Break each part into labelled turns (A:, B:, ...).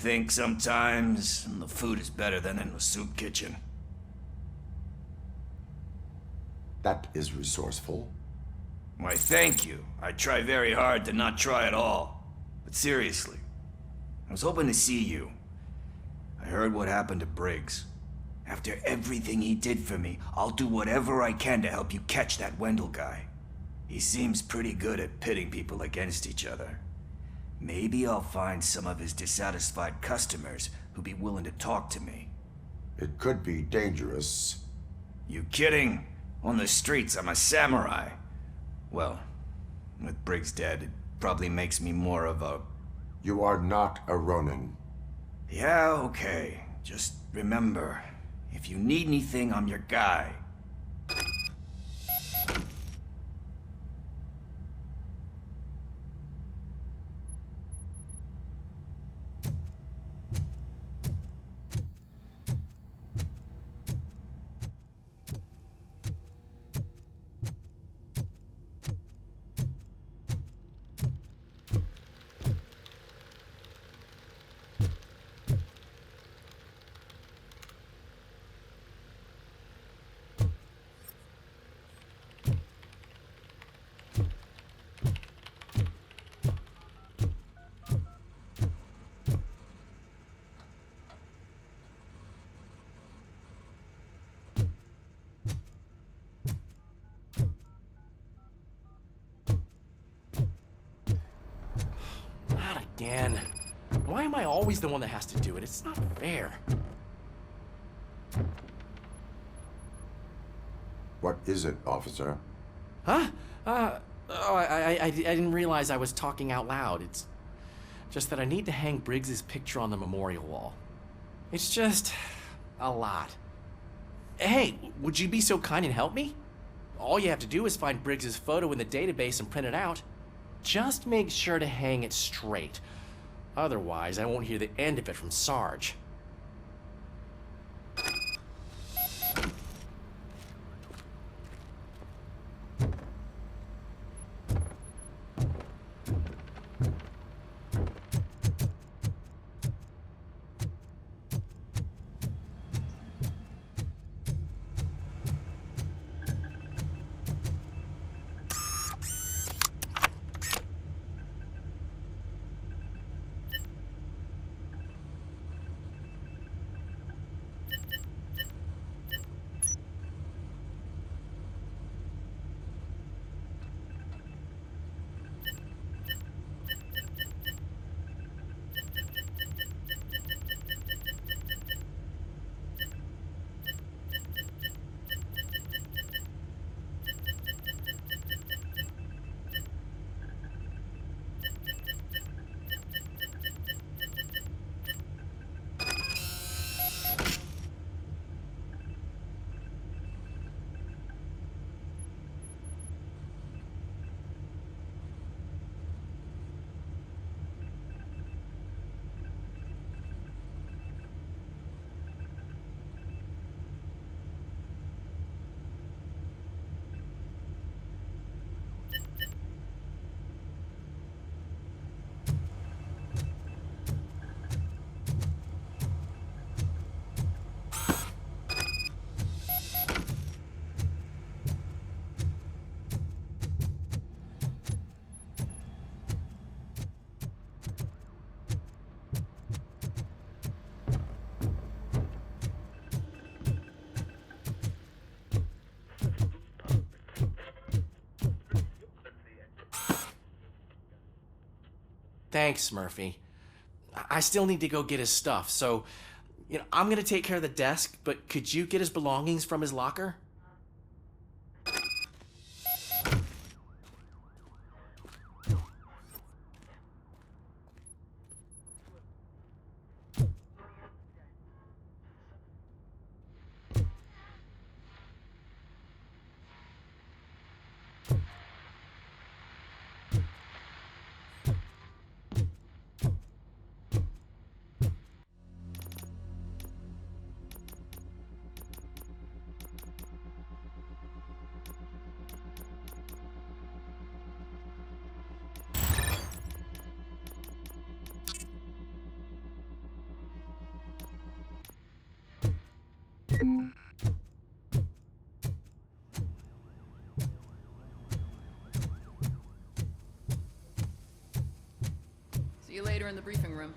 A: Think sometimes the food is better than in the soup kitchen.
B: That is resourceful.
A: Why, thank you. I try very hard to not try at all. But seriously, I was hoping to see you. I heard what happened to Briggs. After everything he did for me, I'll do whatever I can to help you catch that Wendell guy. He seems pretty good at pitting people against each other. Maybe I'll find some of his dissatisfied customers who'd be willing to talk to me.
B: It could be dangerous.
A: You kidding? On the streets, I'm a samurai. Well, with Briggs dead, it probably makes me more of a...
B: You are not a Ronin.
A: Yeah, okay. Just remember, if you need anything, I'm your guy.
C: Not again. Why am I always the one that has to do it? It's not fair.
B: What is it, officer?
C: Huh? I didn't realize I was talking out loud. It's just that I need to hang Briggs's picture on the memorial wall. It's just a lot. Hey, would you be so kind and help me? All you have to do is find Briggs's photo in the database and print it out. Just make sure to hang it straight. Otherwise, I won't hear the end of it from Sarge. Thanks, Murphy. I still need to go get his stuff, so, I'm gonna take care of the desk, but could you get his belongings from his locker?
D: See you later in the briefing room.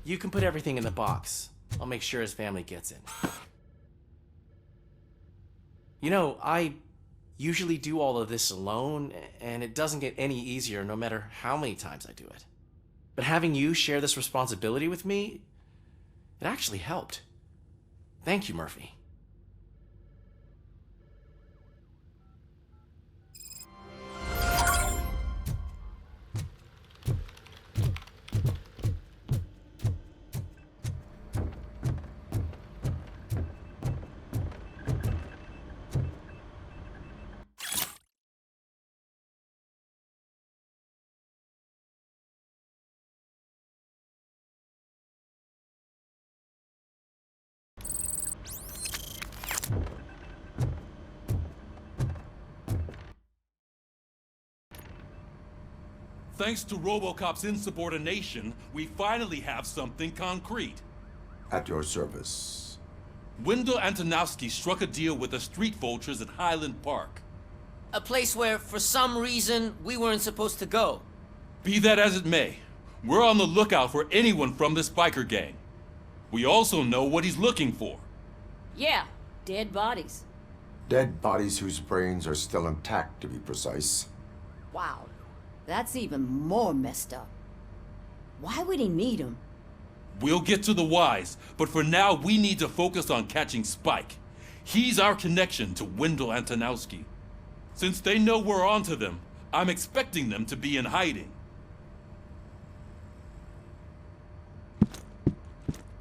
C: You can put everything in the box. I'll make sure his family gets it. You know, I usually do all of this alone, and it doesn't get any easier no matter how many times I do it. But having you share this responsibility with me, it actually helped. Thank you, Murphy.
E: Thanks to Robocop's insubordination, we finally have something concrete.
B: At your service.
E: Wendell Antonowski struck a deal with the street vultures at Highland Park.
F: A place where, for some reason, we weren't supposed to go.
E: Be that as it may, we're on the lookout for anyone from this biker gang. We also know what he's looking for.
G: Yeah, dead bodies.
B: Dead bodies whose brains are still intact, to be precise.
G: Wow, that's even more messed up. Why would he need them?
E: We'll get to the whys, but for now we need to focus on catching Spike. He's our connection to Wendell Antonowski. Since they know we're onto them, I'm expecting them to be in hiding.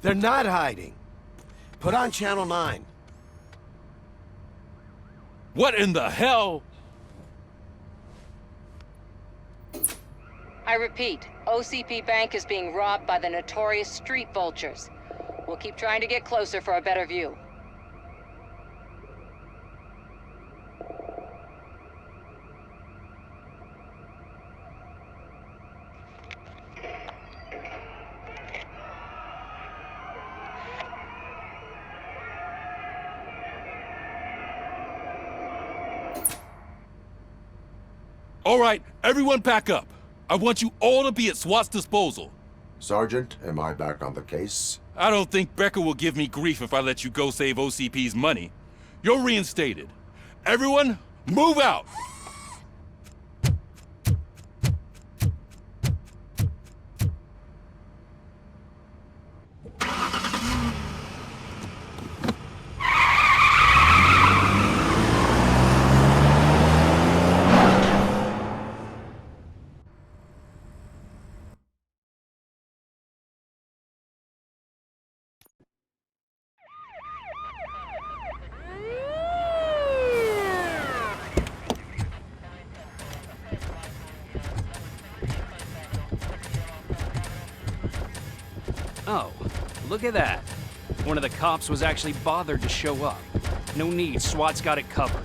H: They're not hiding. Put on Channel 9.
E: What in the hell?
I: I repeat, OCP Bank is being robbed by the notorious street vultures. We'll keep trying to get closer for a better view.
E: All right, everyone pack up. I want you all to be at SWAT's disposal.
B: Sergeant, am I back on the case?
E: I don't think Becker will give me grief if I let you go save OCP's money. You're reinstated. Everyone, move out!
J: Oh, look at that. One of the cops was actually bothered to show up. No need, SWAT's got it covered.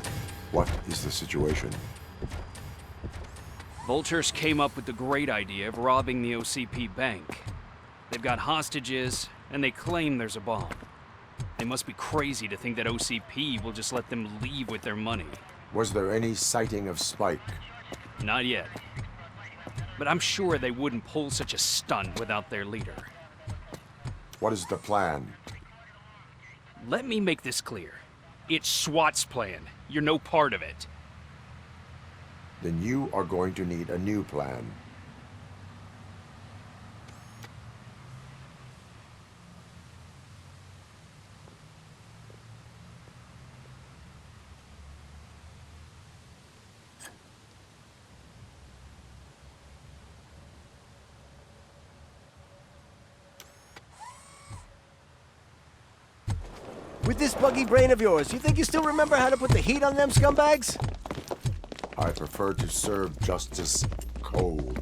B: What is the situation?
J: Vultures came up with the great idea of robbing the OCP bank. They've got hostages, and they claim there's a bomb. They must be crazy to think that OCP will just let them leave with their money.
B: Was there any sighting of Spike?
J: Not yet. But I'm sure they wouldn't pull such a stunt without their leader.
B: What is the plan?
J: Let me make this clear. It's SWAT's plan. You're no part of it.
B: Then you are going to need a new plan.
H: With this buggy brain of yours, you think you still remember how to put the heat on them scumbags?
B: I prefer to serve justice cold.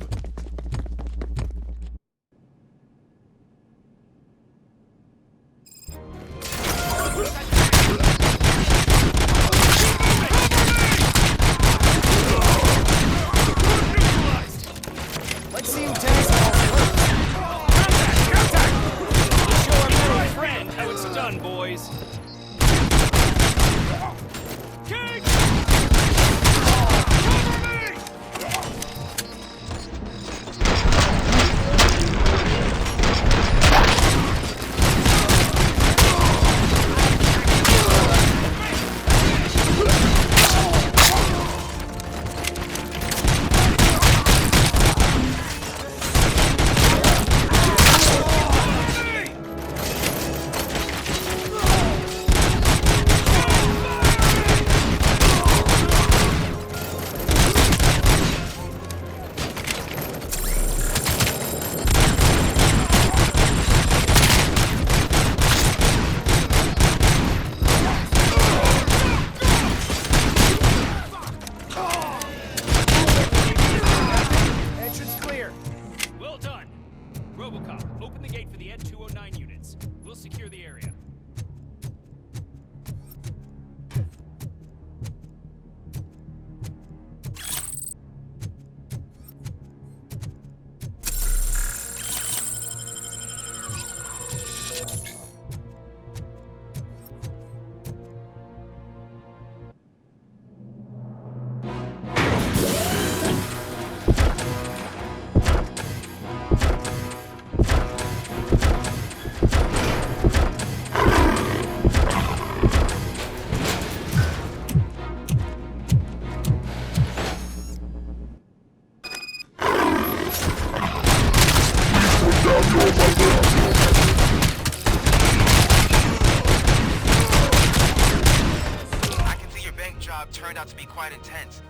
D: turned out to be quite intense.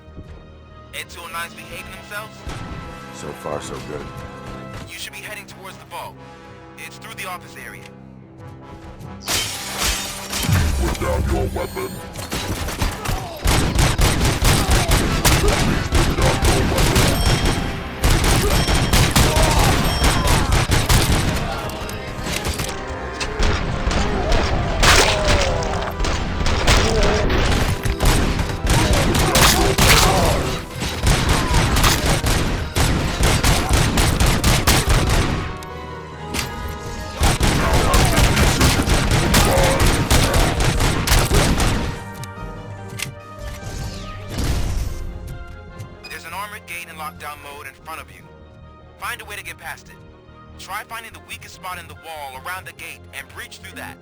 D: Ed 209's behaving themselves?
B: So far, so good.
D: You should be heading towards the vault. It's through the office area.
B: Put down your weapon.
D: There's an armored gate in lockdown mode in front of you. Find a way to get past it. Try finding the weakest spot in the wall around the gate and breach through that.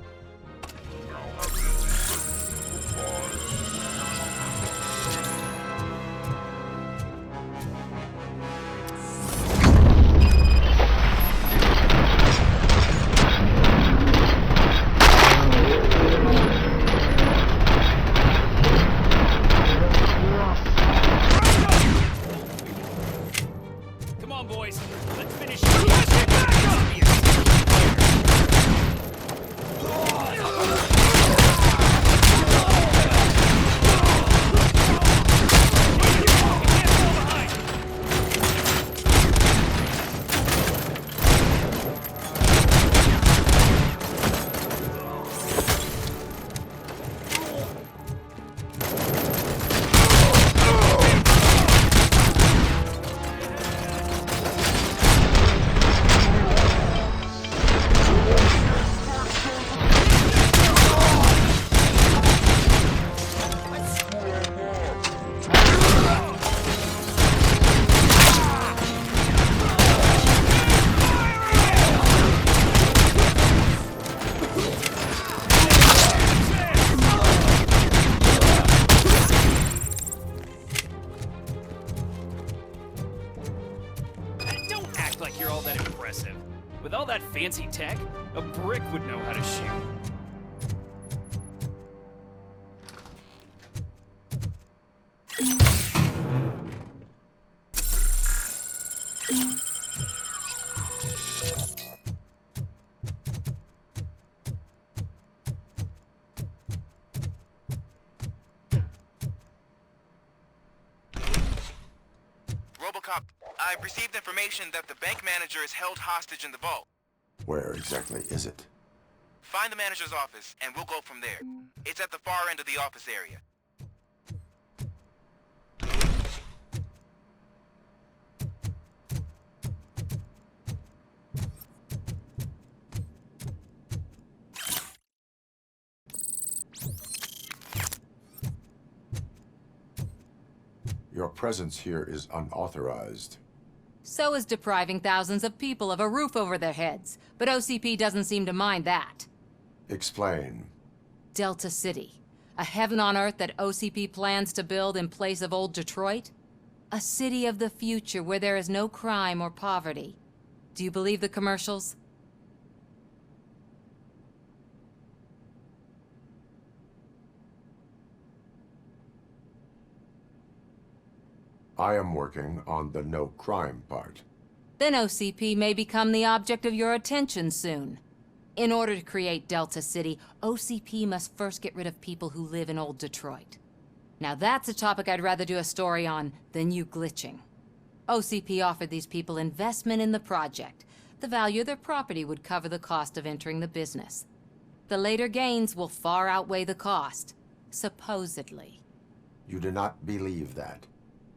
J: Come on, boys. Let's finish it. Don't act like you're all that impressive. With all that fancy tech, a brick would know how to shoot.
D: Robocop, I've received information that the bank manager is held hostage in the vault.
B: Where exactly is it?
D: Find the manager's office, and we'll go from there. It's at the far end of the office area.
B: Your presence here is unauthorized.
I: So is depriving thousands of people of a roof over their heads. But OCP doesn't seem to mind that.
B: Explain.
I: Delta City. A heaven on earth that OCP plans to build in place of old Detroit? A city of the future where there is no crime or poverty. Do you believe the commercials?
B: I am working on the no crime part.
I: Then OCP may become the object of your attention soon. In order to create Delta City, OCP must first get rid of people who live in old Detroit. Now that's a topic I'd rather do a story on than you glitching. OCP offered these people investment in the project. The value of their property would cover the cost of entering the business. The later gains will far outweigh the cost, supposedly.
B: You do not believe that.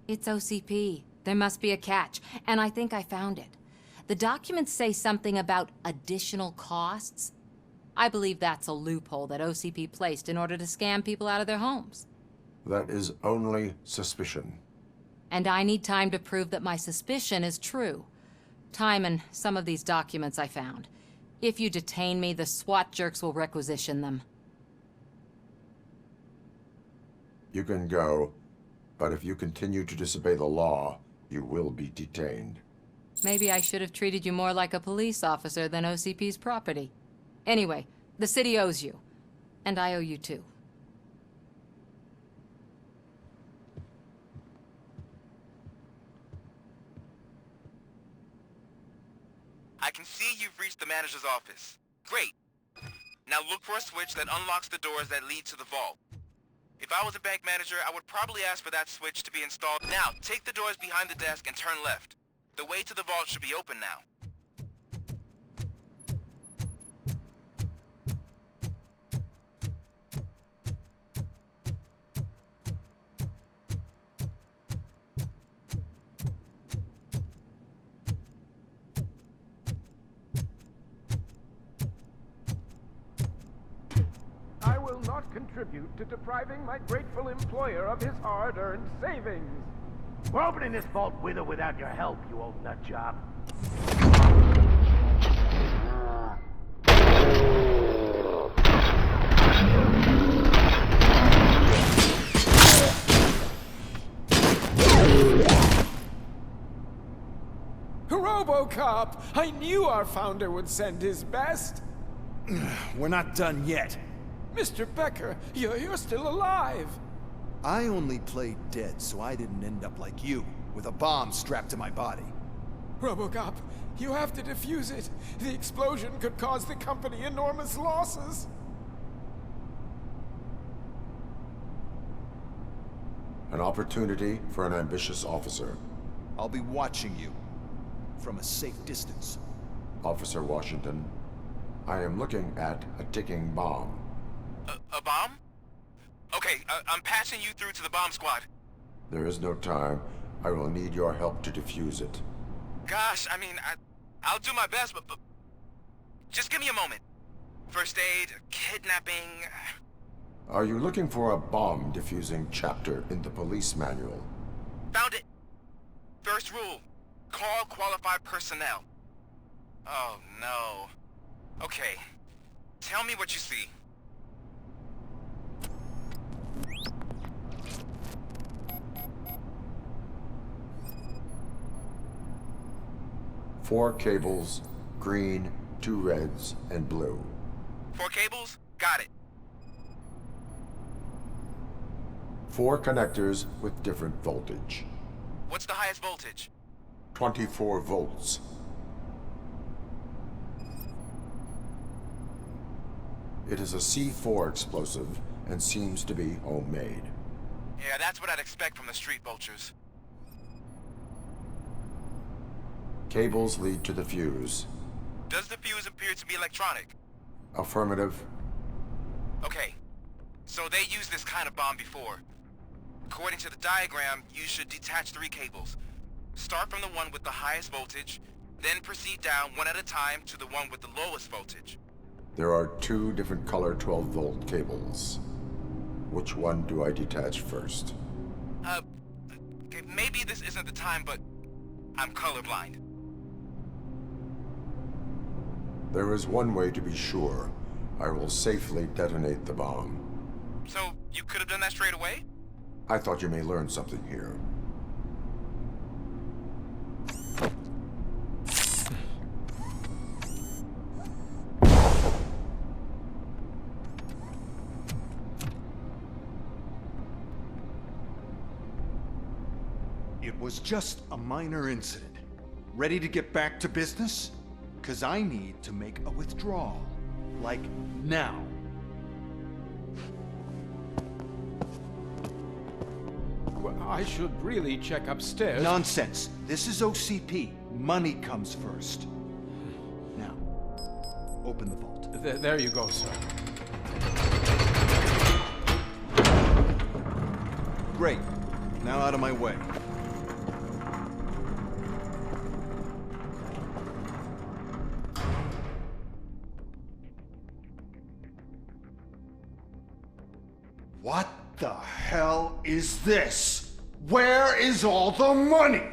I: It's OCP. There must be a catch, and I think I found it. The documents say something about additional costs. I believe that's a loophole that OCP placed in order to scam people out of their homes.
B: That is only suspicion.
I: And I need time to prove that my suspicion is true. Time and some of these documents I found. If you detain me, the SWAT jerks will requisition them.
B: You can go, but if you continue to disobey the law, you will be detained.
I: Maybe I should have treated you more like a police officer than OCP's property. Anyway, the city owes you. And I owe you too.
D: I can see you've reached the manager's office. Great. Now look for a switch that unlocks the doors that lead to the vault. If I was a bank manager, I would probably ask for that switch to be installed. Now, take the doors behind the desk and turn left. The way to the vault should be open now.
K: I will not contribute to depriving my grateful employer of his hard-earned savings.
H: We're opening this vault with or without your help, you old nut job.
K: Robocop! I knew our founder would send his best.
L: We're not done yet.
K: Mr. Becker, you're still alive.
L: I only played dead so I didn't end up like you, with a bomb strapped to my body.
K: Robocop, you have to defuse it. The explosion could cause the company enormous losses.
B: An opportunity for an ambitious officer.
L: I'll be watching you, from a safe distance.
B: Officer Washington, I am looking at a ticking bomb.
D: A bomb? Okay, I'm passing you through to the bomb squad.
B: There is no time. I will need your help to defuse it.
D: Gosh, I mean, I'll do my best, but just give me a moment. First aid, kidnapping...
B: Are you looking for a bomb defusing chapter in the police manual?
D: Found it. First rule, call qualified personnel. Oh, no. Okay, tell me what you see.
B: Four cables, green, 2 reds, and blue.
D: 4 cables? Got it.
B: 4 connectors with different voltage.
D: What's the highest voltage?
B: 24 volts. It is a C4 explosive and seems to be homemade.
D: Yeah, that's what I'd expect from the street vultures.
B: Cables lead to the fuse.
D: Does the fuse appear to be electronic?
B: Affirmative.
D: Okay, so they used this kind of bomb before. According to the diagram, you should detach 3 cables. Start from the one with the highest voltage, then proceed down one at a time to the one with the lowest voltage.
B: There are 2 different color 12-volt cables. Which one do I detach first?
D: Okay, maybe this isn't the time, but I'm colorblind.
B: There is one way to be sure. I will safely detonate the bomb.
D: So, you could have done that straight away?
B: I thought you may learn something here.
L: It was just a minor incident. Ready to get back to business? 'Cause I need to make a withdrawal. Like, now.
K: Well, I should really check upstairs.
L: Nonsense. This is OCP. Money comes first. Now, open the vault.
K: There you go, sir.
L: Great. Now out of my way. What the hell is this? Where is all the money?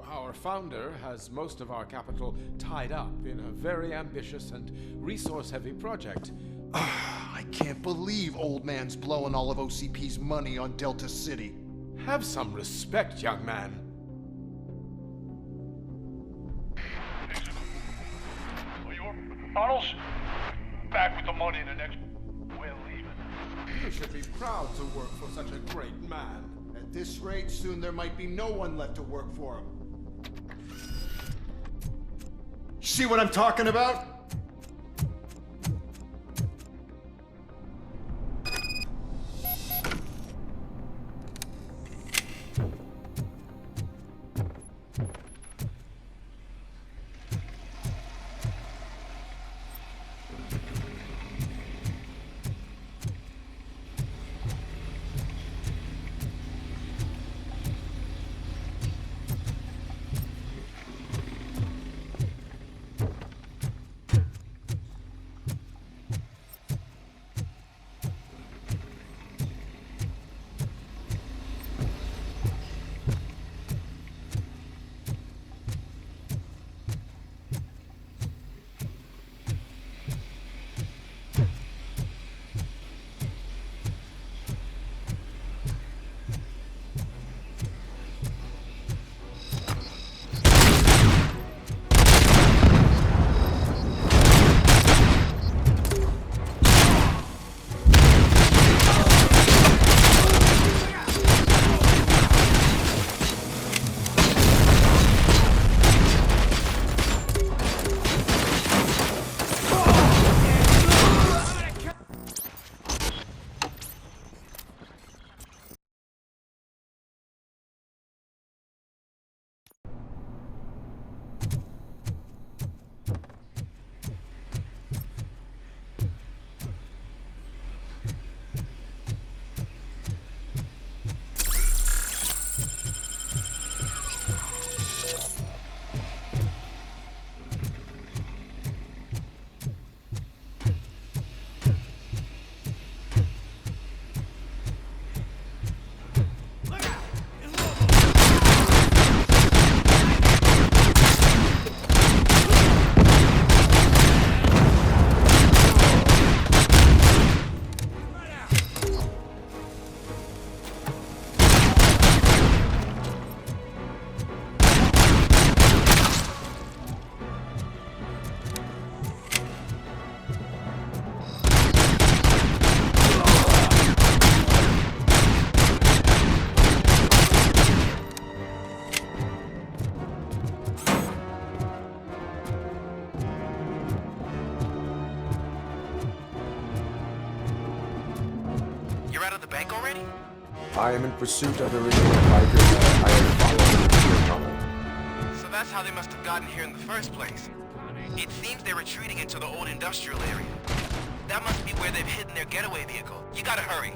K: Our founder has most of our capital tied up in a very ambitious and resource-heavy project.
L: I can't believe old man's blowing all of OCP's money on Delta City.
K: Have some respect, young man.
M: Arnold's back with the money in the next... We'll leave it.
K: You should be proud to work for such a great man.
L: At this rate, soon there might be no one left to work for him. See what I'm talking about?
D: You're out of the bank already?
B: I am in pursuit of the original biker that I have followed into your tunnel.
D: So that's how they must have gotten here in the first place. It seems they're retreating into the old industrial area. That must be where they've hidden their getaway vehicle. You gotta hurry.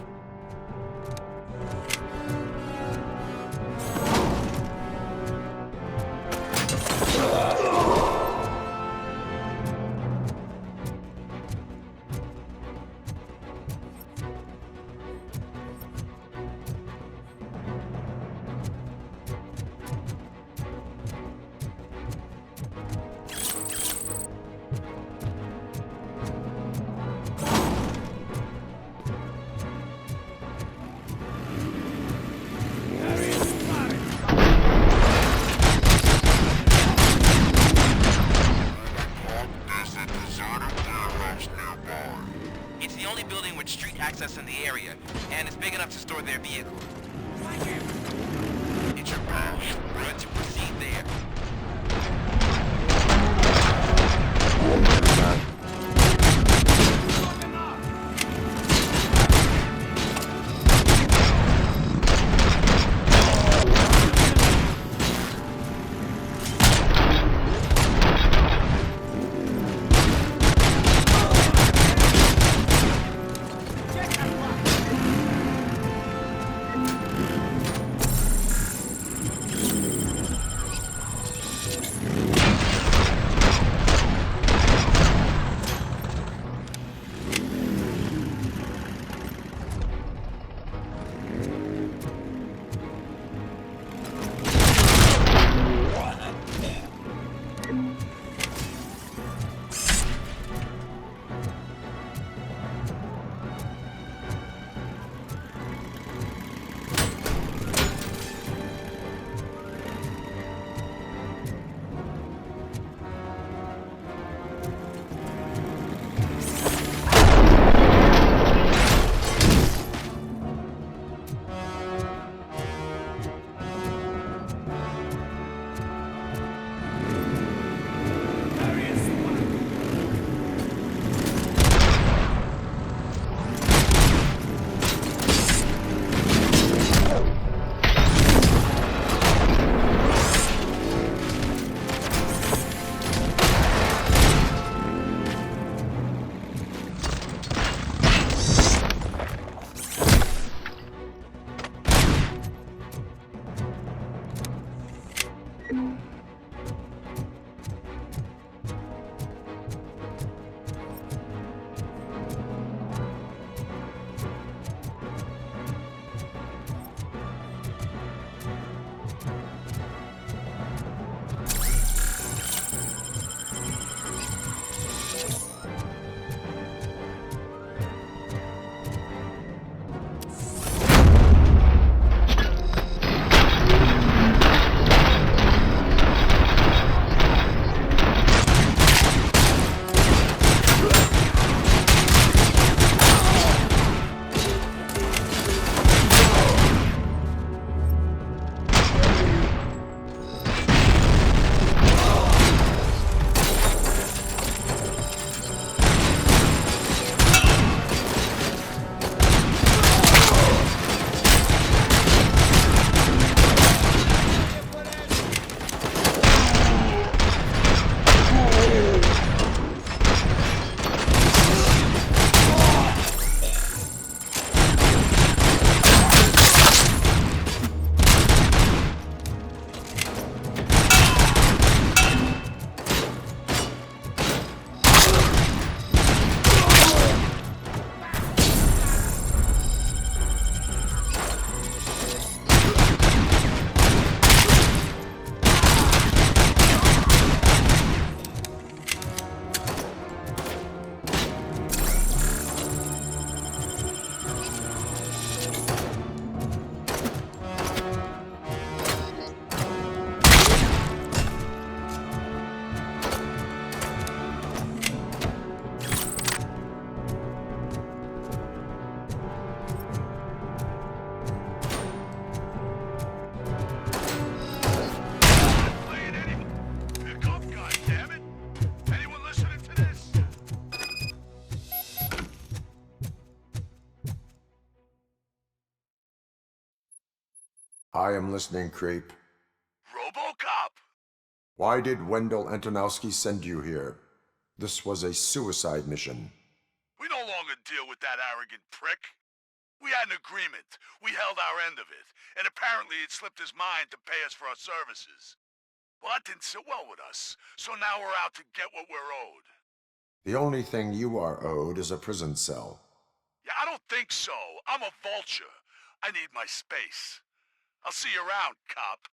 B: I am listening, creep.
M: Robocop!
B: Why did Wendell Antonowski send you here? This was a suicide mission.
M: We no longer deal with that arrogant prick. We had an agreement. We held our end of it, and apparently it slipped his mind to pay us for our services. Well, that didn't sit well with us, so now we're out to get what we're owed.
B: The only thing you are owed is a prison cell.
M: Yeah, I don't think so. I'm a vulture. I need my space. I'll see you around, cop.